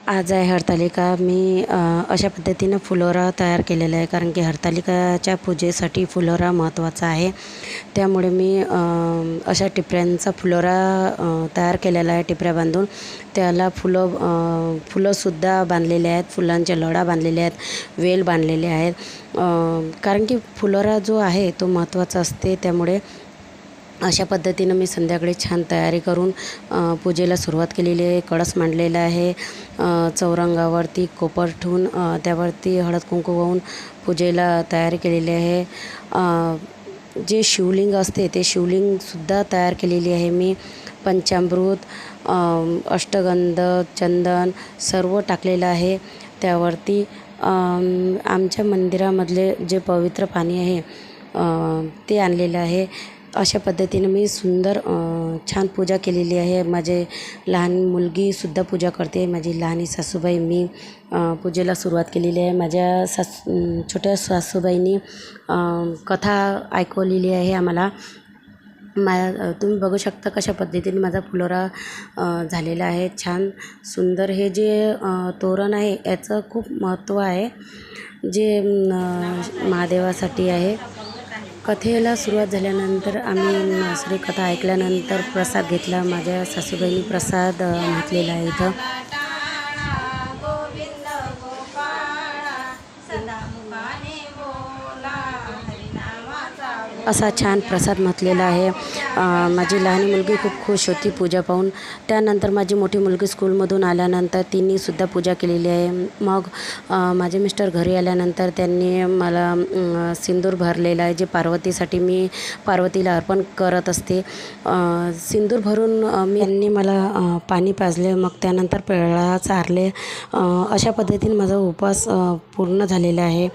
आज आहे हरतालिका। मी अशा पद्धतीनं फुलोरा तयार केलेला आहे, कारण की हरतालिकाच्या पूजेसाठी फुलोरा महत्त्वाचा आहे। त्यामुळे मी अशा टिपऱ्यांचा फुलोरा तयार केलेला आहे। टिपऱ्या बांधून त्याला फुलंसुद्धा बांधलेले आहेत, फुलांच्या लळा बांधलेल्या आहेत, वेल बांधलेले आहेत। कारण की फुलोरा जो आहे तो महत्त्वाचा असते। त्यामुळे अशा पद्धतीनं मी संध्याकाळी छान तयारी करून पूजेला सुरुवात केलेली आहे। कळस मांडलेला आहे, चौरंगावरती कोपर ठेवून त्यावरती हळद कुंकू वाहून पूजेला तयारी केलेली आहे। जे शिवलिंग असते ते शिवलिंगसुद्धा तयार केलेली आहे मी। पंचामृत, अष्टगंध, चंदन सर्व टाकलेलं आहे त्यावरती। आमच्या मंदिरामधले जे पवित्र पाणी आहे ते आणलेलं आहे। अशा पद्धतीने मी सुंदर छान पूजा केलेली आहे। माझे लहान मुलगीसुद्धा पूजा करते, माझी लहानी सासूबाई। मी पूजेला सुरुवात केलेली आहे। माझ्या छोट्या सासूबाईंनी कथा ऐकवलेली आहे आम्हाला। तुम्ही बघू शकता कशा पद्धतीने माझा फुलोरा झालेला आहे, छान सुंदर। हे जे तोरण आहे याचं खूप महत्त्व आहे, जे महादेवासाठी आहे। कथेला सुरुवात झाल्यानंतर आम्ही श्री कथा ऐकल्यानंतर प्रसाद घेतला। माझ्या सासूबाईंनी प्रसाद घातलेला आहे इथं। असा छान प्रसाद म्हटलेला आहे। माझी लहान मुलगी खूप खुश होती पूजा पाहून। त्यानंतर माझी मोठी मुलगी स्कूलमधून आल्यानंतर तिनेसुद्धा पूजा केलेली आहे। मग माझे मिस्टर घरी आल्यानंतर त्यांनी मला सिंदूर भरलेला आहे, जे पार्वतीसाठी मी पार्वतीला अर्पण करत असते। सिंदूर भरून त्यांनी मला पाणी पाजले, मग त्यानंतर पेळा चारले। अशा पद्धतीने माझा उपवास पूर्ण झालेला आहे।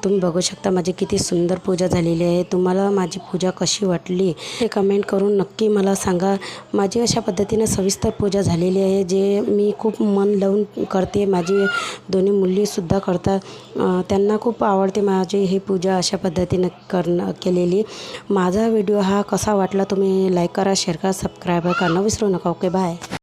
तुम्ही बघू शकता माझी किती सुंदर पूजा झालेली आहे। तुम्हाला माझी पूजा कशी वाटली ते कमेंट करून नक्की मला सांगा। माझी अशा पद्धतीने सविस्तर पूजा झालेली आहे, जे मी खूप मन लावून करते। माझी दोन्ही मुलीसुद्धा करतात, त्यांना खूप आवडते माझी ही पूजा अशा पद्धतीने केलेली। माझा व्हिडिओ हा कसा वाटला तुम्ही लाईक करा, शेअर करा, सबस्क्राईब करा विसरू नका। Okay, bye.